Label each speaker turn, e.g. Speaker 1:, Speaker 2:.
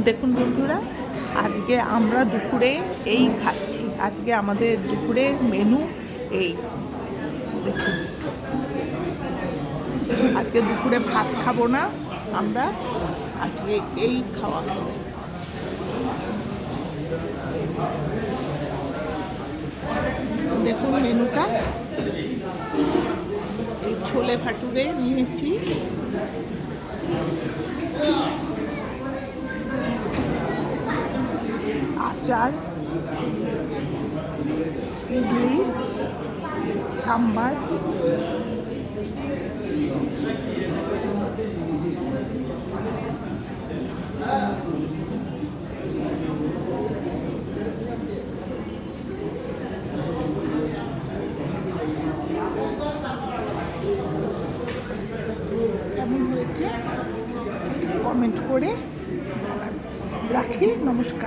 Speaker 1: দেখুন বন্ধুরা, আজকে আমরা দুপুরে এই খাচ্ছি। আজকে আমাদের দুপুরে মেনু এই দেখুন। আজকে দুপুরে ভাত খাবো না আমরা, আজকে এই খাওয়া হবে। দেখুন মেনুটা, এই ছোলে ভাটুরে নিয়েছি, আচার, ইডলি, সাম্বার, কেমন হয়েছে কমেন্ট করে জানান। রাখি, নমস্কার।